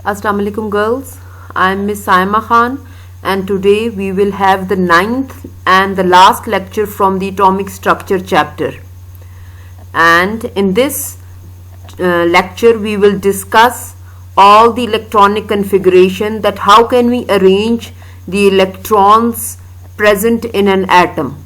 Assalamu alaikum girls, I am Miss Saima Khan and today we will have the ninth and the last lecture from the atomic structure chapter. And in this lecture we will discuss all the electronic configuration, that how can we arrange the electrons present in an atom.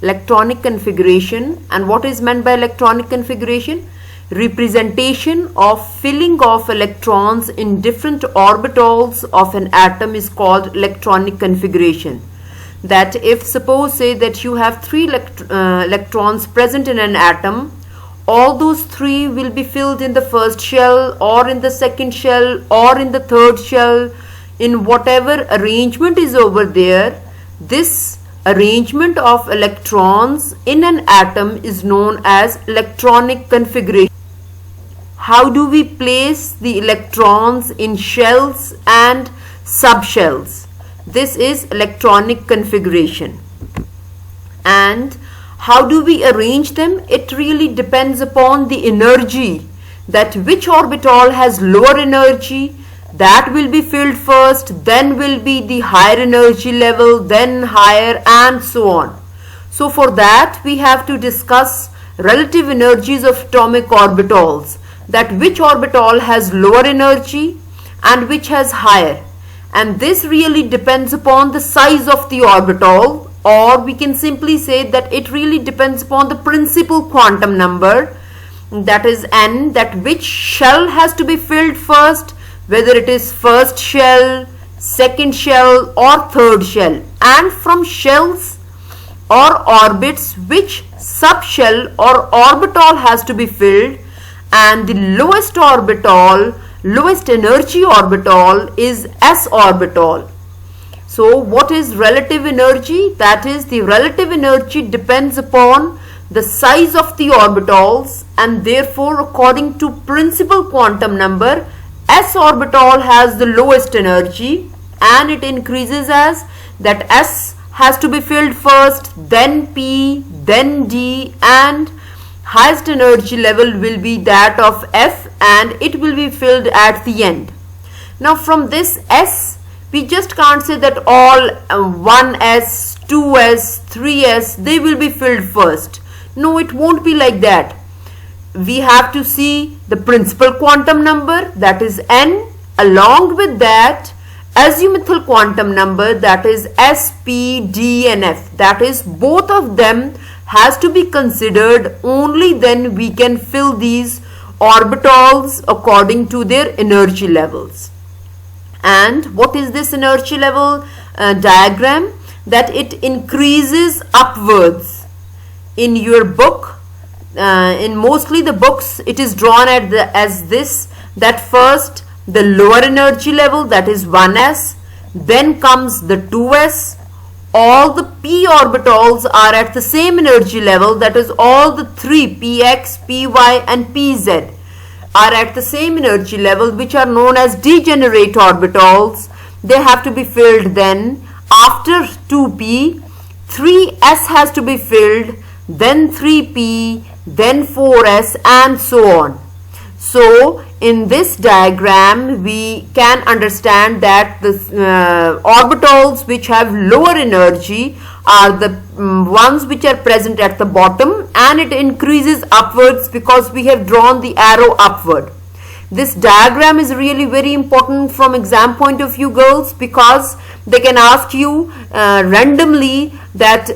Electronic configuration, and what is meant by electronic configuration? Representation of filling of electrons in different orbitals of an atom is called electronic configuration. That if suppose say that you have three electrons present in an atom, all those three will be filled in the first shell or in the second shell or in the third shell, in whatever arrangement is over there. This arrangement of electrons in an atom is known as electronic configuration. How do we place the electrons in shells and subshells? This is electronic configuration. And how do we arrange them? It really depends upon the energy, that which orbital has lower energy, that will be filled first, then will be the higher energy level, then higher, and so on. So for that we have to discuss relative energies of atomic orbitals, that which orbital has lower energy and which has higher. And this really depends upon the size of the orbital, or we can simply say that it really depends upon the principal quantum number, that is n, that which shell has to be filled first, whether it is first shell, second shell or third shell, and from shells or orbits which subshell or orbital has to be filled. And the lowest orbital, lowest energy orbital is s orbital. So what is relative energy? That is, the relative energy depends upon the size of the orbitals, and therefore according to principal quantum number, s orbital has the lowest energy, and it increases as that s has to be filled first, then p, then d, and highest energy level will be that of f, and it will be filled at the end. Now from this s, we just can't say that all 1s, 2s, 3s, they will be filled first. No, it won't be like that. We have to see the principal quantum number, that is n, along with that azimuthal quantum number, that is s, p, d and f. That is, both of them has to be considered. Only then we can fill these orbitals according to their energy levels. And what is this energy level diagram? That it increases upwards. In your book, in mostly the books, it is drawn as this, that first the lower energy level, that is 1s, then comes the 2s. All the p orbitals are at the same energy level, that is all the three px, py and pz are at the same energy level, which are known as degenerate orbitals. They have to be filled then. After 2p, 3s has to be filled, then 3p, then 4s, and so on. So in this diagram we can understand that the orbitals which have lower energy are the ones which are present at the bottom, and it increases upwards because we have drawn the arrow upward. This diagram is really very important from exam point of view, girls, because they can ask you randomly that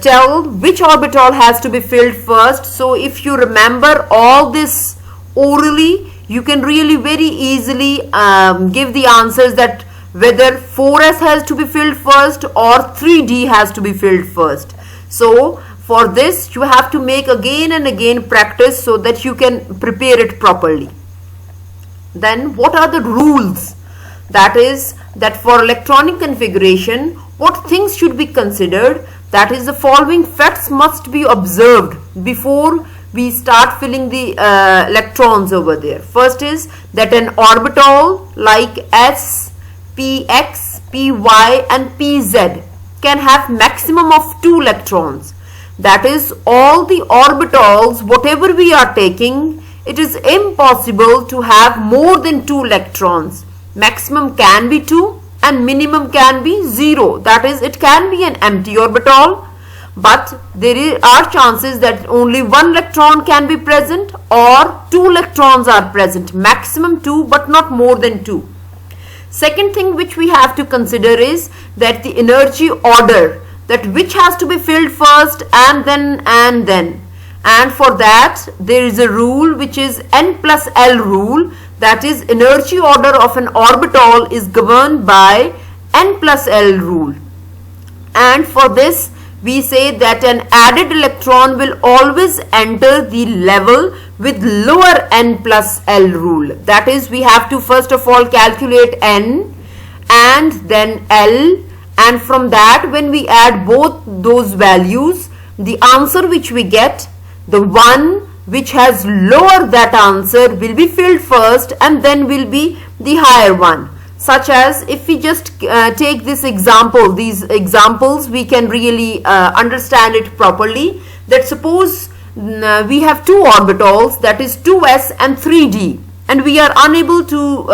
tell which orbital has to be filled first. So if you remember all this orally, you can really very easily give the answers, that whether 4s has to be filled first or 3d has to be filled first. So for this you have to make again and again practice so that you can prepare it properly. Then what are the rules? That is, that for electronic configuration, what things should be considered? That is, the following facts must be observed before we start filling the electrons over there. First is that an orbital like s, px, py and pz can have maximum of 2 electrons. That is, all the orbitals whatever we are taking it is impossible to have more than 2 electrons. Maximum can be 2 and minimum can be 0. That is, it can be an empty orbital, but there are chances that only 1 electron can be present or 2 electrons are present. Maximum 2 but not more than 2. Second thing which we have to consider is that the energy order, that which has to be filled first and then. And for that there is a rule which is N plus L rule, that is energy order of an orbital is governed by N plus L rule. And for this we say that an added electron will always enter the level with lower N plus L rule. That is, we have to first of all calculate N and then L, and from that when we add both those values, the answer which we get, the one which has lower that answer will be filled first and then will be the higher one. Such as, if we just take this example, these examples we can really understand it properly. That suppose we have 2 orbitals, that is 2s and 3d, and we are unable to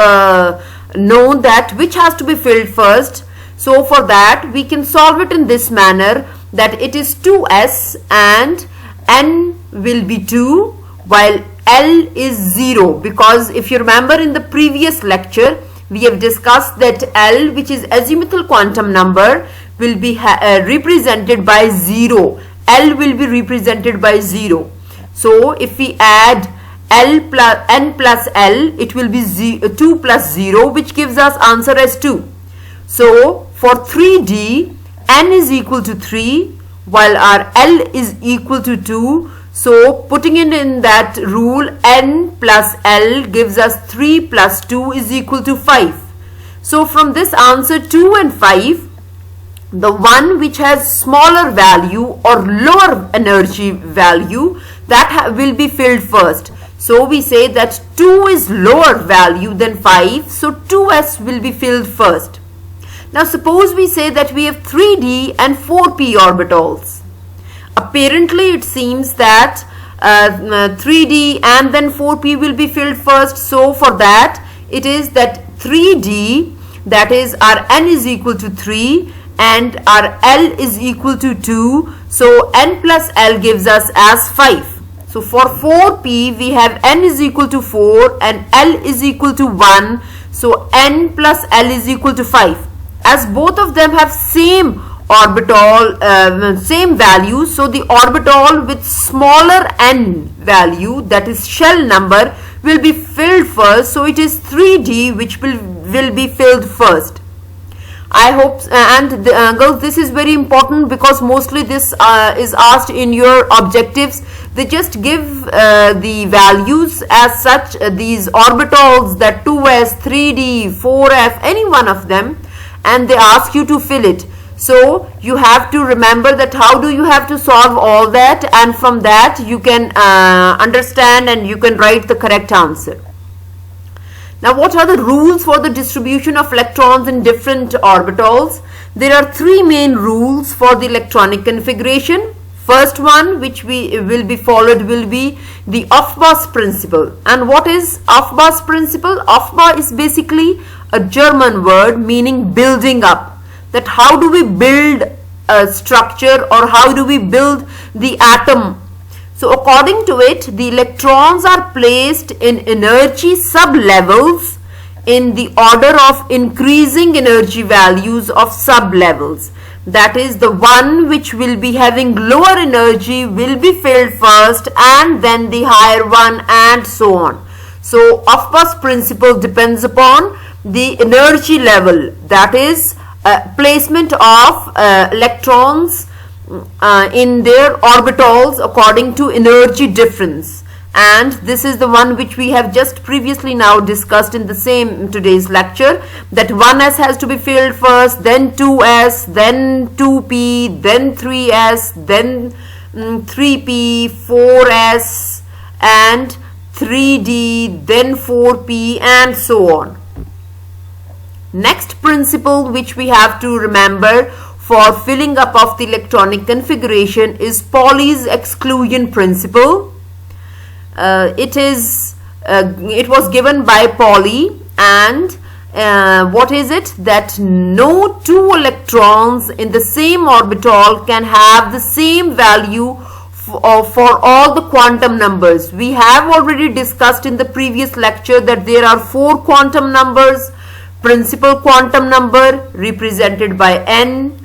know that which has to be filled first. So for that we can solve it in this manner, that it is 2s and n will be 2 while L is 0, because if you remember in the previous lecture we have discussed that L, which is azimuthal quantum number, will be represented by 0. L will be represented by 0. So if we add L plus N plus L, it will be 2 plus 0, which gives us answer as 2. So for 3D, N is equal to 3 while our L is equal to 2. So putting it in that rule, N plus L gives us 3 plus 2 is equal to 5. So from this answer 2 and 5, the one which has smaller value or lower energy value, that will be filled first. So we say that 2 is lower value than 5, so 2s will be filled first. Now suppose we say that we have 3d and 4p orbitals. Apparently it seems that 3d and then 4p will be filled first. So for that it is that 3d, that is our n is equal to 3 and our L is equal to 2. So n plus L gives us as 5. So for 4p we have n is equal to 4 and L is equal to 1. So n plus L is equal to 5. As both of them have same orbital, same value, so the orbital with smaller n value, that is shell number, will be filled first. So it is 3d which will be filled first. I hope, girls, this is very important because mostly this is asked in your objectives. They just give the values as such, these orbitals, that 2s, 3d, 4f, any one of them, and they ask you to fill it. So you have to remember that how do you have to solve all that, and from that you can understand and you can write the correct answer. Now what are the rules for the distribution of electrons in different orbitals? There are 3 main rules for the electronic configuration. First one which will be followed will be the Aufbau's principle. And what is Aufbau's principle? Aufbau is basically a German word meaning building up. That how do we build a structure or how do we build the atom? So according to it, the electrons are placed in energy sub-levels in the order of increasing energy values of sub-levels. That is, the one which will be having lower energy will be filled first and then the higher one, and so on. So Aufbau's principle depends upon the energy level, that is placement of electrons in their orbitals according to energy difference. And this is the one which we have just previously now discussed in the same today's lecture, that 1s has to be filled first, then 2s, then 2p, then 3s, then 3p, 4s and 3d, then 4p, and so on. Next principle which we have to remember for filling up of the electronic configuration is Pauli's exclusion principle. it was given by Pauli, and what is it? That no two electrons in the same orbital can have the same value for all the quantum numbers. We have already discussed in the previous lecture that there are 4 quantum numbers: principal quantum number represented by n,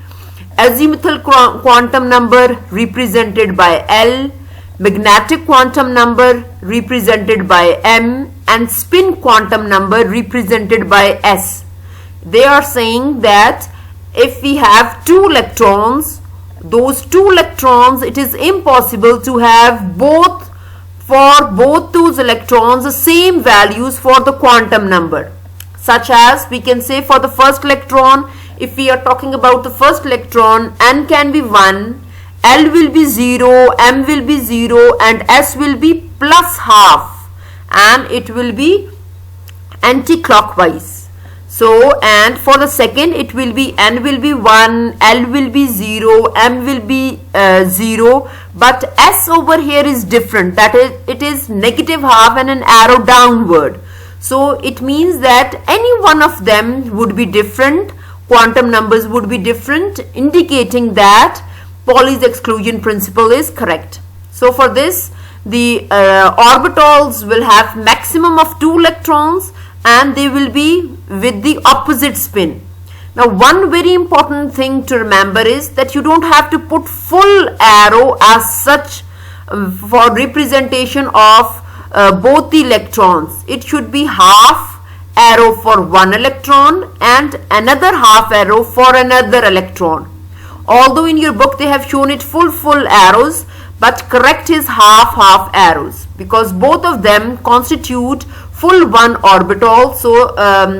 azimuthal quantum number represented by L, magnetic quantum number represented by M, and spin quantum number represented by S. They are saying that if we have 2 electrons, those 2 electrons, it is impossible to have both those electrons the same values for the quantum number. Such as we can say for the first electron, if we are talking about the first electron, n can be 1, L will be 0, M will be 0, and S will be plus half, and it will be anti-clockwise. So, and for the second, it will be n will be 1, L will be 0, M will be 0, but S over here is different. That is, it is negative half and an arrow downward. So it means that any one of them would be different, quantum numbers would be different, indicating that Pauli's exclusion principle is correct. So for this, the orbitals will have maximum of 2 electrons, and they will be with the opposite spin. Now one very important thing to remember is that you don't have to put full arrow as such for representation of both the electrons. It should be half arrow for one electron and another half arrow for another electron. Although in your book they have shown it full arrows, but correct is half arrows, because both of them constitute full one orbital. So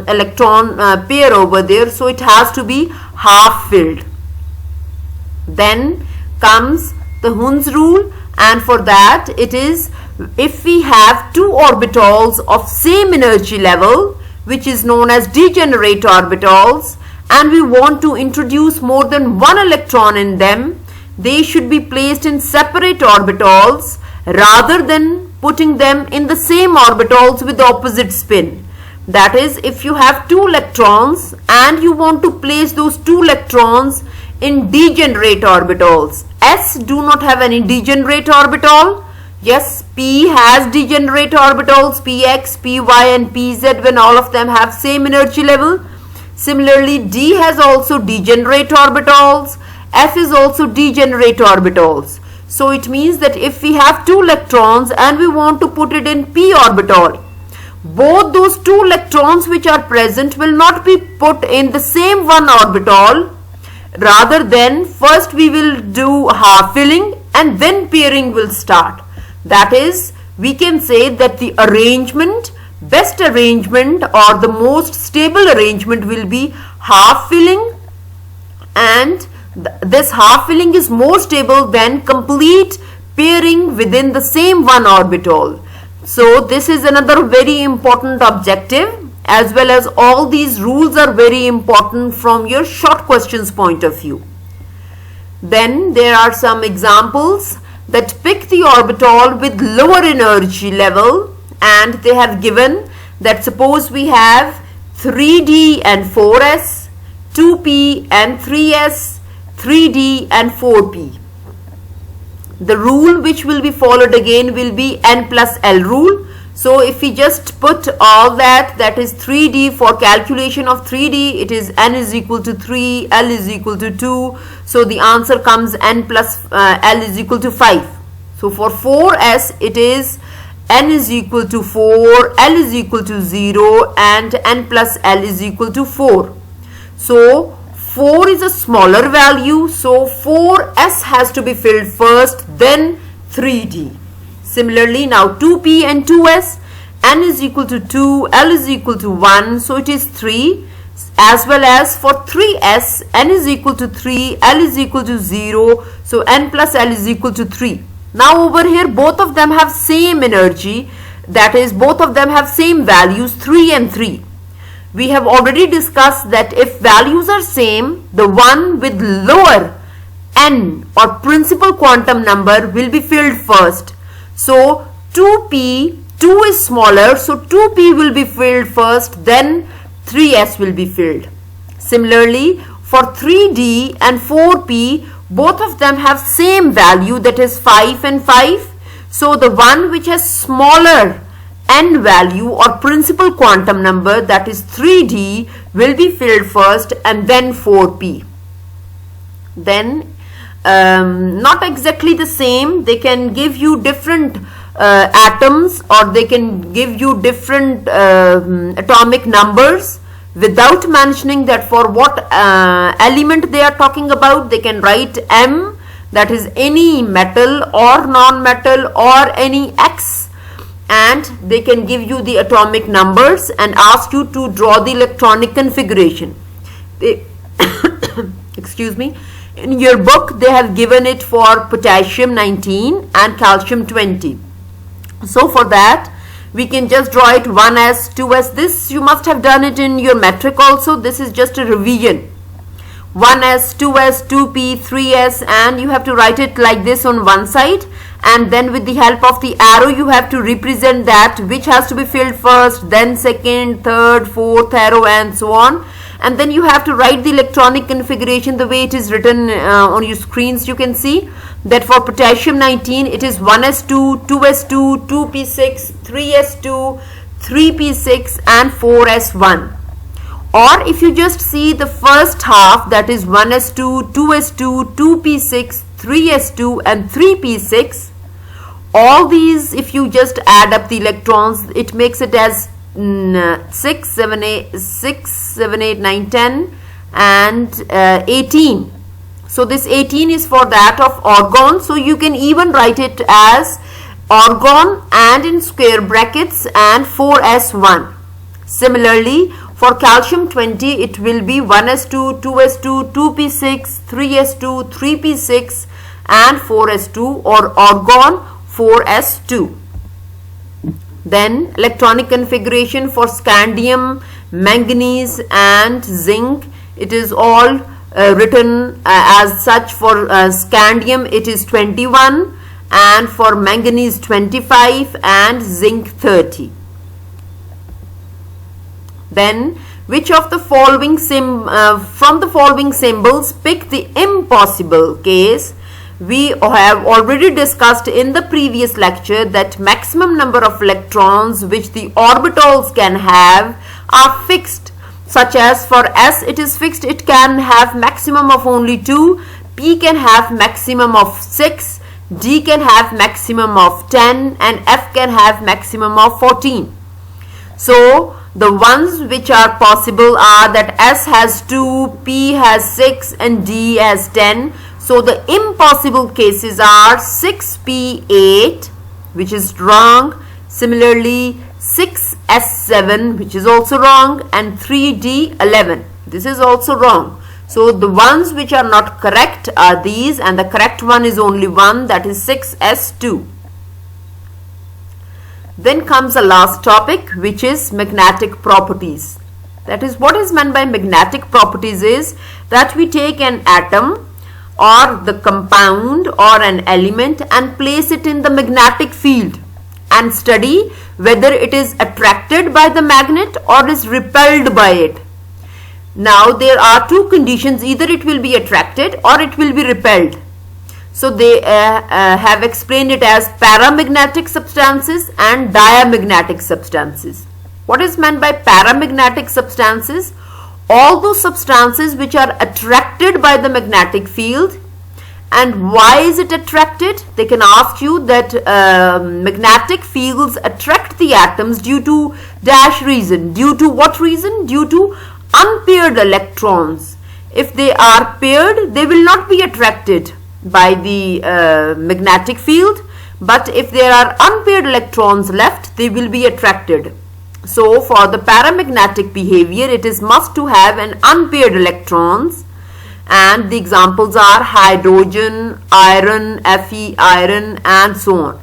electron pair over there, so it has to be half filled. Then comes the Hund's rule, and for that it is, if we have 2 orbitals of same energy level, which is known as degenerate orbitals, and we want to introduce more than 1 electron in them, they should be placed in separate orbitals rather than putting them in the same orbitals with opposite spin. That is, if you have 2 electrons and you want to place those 2 electrons in degenerate orbitals. S do not have any degenerate orbital. Yes, P has degenerate orbitals, Px, Py and Pz, when all of them have same energy level. Similarly, D has also degenerate orbitals, F is also degenerate orbitals. So it means that if we have 2 electrons and we want to put it in p orbital, both those 2 electrons which are present will not be put in the same one orbital. Rather than first we will do half filling and then pairing will start. That is, we can say that the arrangement, best arrangement or the most stable arrangement will be half filling, and this half filling is more stable than complete pairing within the same one orbital. So this is another very important objective, as well as all these rules are very important from your short questions point of view. Then there are some examples that pick the orbital with lower energy level, and they have given that suppose we have 3d and 4s, 2p and 3s, 3d and 4p. The rule which will be followed again will be n plus L rule. So if we just put all that, that is 3d, for calculation of 3d it is n is equal to 3, L is equal to 2. So the answer comes n plus L is equal to 5. So for 4s it is n is equal to 4, L is equal to 0 and n plus L is equal to 4. So 4 is a smaller value, so 4s has to be filled first, then 3d. Similarly, now 2p and 2s, n is equal to 2, L is equal to 1, so it is 3. As well as for 3s, n is equal to 3, L is equal to 0, so n plus L is equal to 3. Now over here both of them have same energy, that is both of them have same values, 3 and 3. We have already discussed that if values are same, the one with lower n or principal quantum number will be filled first. So 2p, 2 is smaller, so 2p will be filled first, then 3s will be filled. Similarly, for 3d and 4p, both of them have same value, that is 5 and 5. So the one which has smaller n value or principal quantum number, that is 3d, will be filled first and then 4p. Then not exactly the same, they can give you different atoms, or they can give you different atomic numbers without mentioning that for what element they are talking about. They can write M, that is any metal or non-metal, or any X, and they can give you the atomic numbers and ask you to draw the electronic configuration. Excuse me. In your book they have given it for potassium 19 and calcium 20. So for that we can just draw it 1s, 2s. This you must have done it in your metric also. This is just a revision. 1s, 2s, 2p, 3s, and you have to write it like this on one side, and then with the help of the arrow you have to represent that which has to be filled first, then second, third, fourth arrow, and so on. And then you have to write the electronic configuration the way it is written on your screens. You can see that for potassium 19 it is 1s2, 2s2, 2p6, 3s2, 3p6, and 4s1. Or if you just see the first half, that is 1s2, 2s2, 2p6, 3s2 and 3p6, all these if you just add up the electrons, it makes it as 6, 7, 8, 9, 10 and 18. So this 18 is for that of argon. So you can even write it as argon and in square brackets and 4s1. Similarly, for calcium 20 it will be 1s2, 2s2, 2p6, 3s2, 3p6 and 4s2, or argon 4s2. Then electronic configuration for scandium, manganese and zinc, it is all written as such. For scandium it is 21, and for manganese 25, and zinc 30. Then which of the following from the following symbols pick the impossible case? We have already discussed in the previous lecture that maximum number of electrons which the orbitals can have are fixed, such as for S it is fixed, it can have maximum of only 2, P can have maximum of 6, D can have maximum of 10, and F can have maximum of 14. So the ones which are possible are that S has 2, P has 6 and D has 10. So the impossible cases are 6p8, which is wrong. Similarly 6s7, which is also wrong, and 3d11, this is also wrong. So the ones which are not correct are these, and the correct one is only one, that is 6s2. Then comes the last topic, which is magnetic properties. That is, what is meant by magnetic properties is that we take an atom or the compound or an element and place it in the magnetic field and study whether it is attracted by the magnet or is repelled by it. Now there are two conditions, either it will be attracted or it will be repelled. So they have explained it as paramagnetic substances and diamagnetic substances. What is meant by paramagnetic substances? All those substances which are attracted by the magnetic field. And why is it attracted? They can ask you that magnetic fields attract the atoms due to dash reason. Due to what reason? Due to unpaired electrons. If they are paired, they will not be attracted by the magnetic field, but if there are unpaired electrons left, they will be attracted. So for the paramagnetic behavior, it is must to have an unpaired electrons, and the examples are hydrogen, iron, Fe, iron, and so on.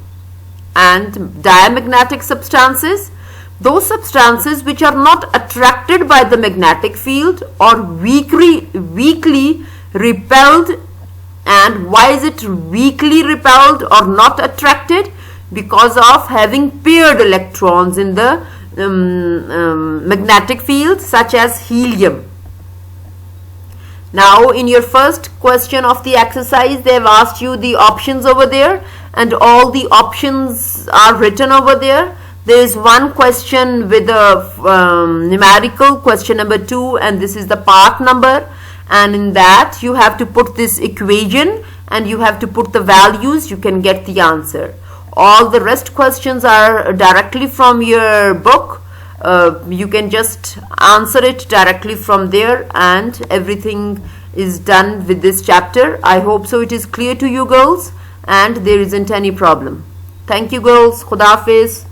And diamagnetic substances, those substances which are not attracted by the magnetic field or weakly repelled. And why is it weakly repelled or not attracted? because of having paired electrons in the magnetic field, such as helium. Now in your first question of the exercise, they have asked you the options over there, and all the options are written over there. There is one question with a numerical, question number 2, and this is the part number, and in that you have to put this equation and you have to put the values. You can get the answer. All the rest questions are directly from your book. You can just answer it directly from there, and everything is done with this chapter. I hope so it is clear to you girls and there isn't any problem. Thank you girls. Khuda Hafiz.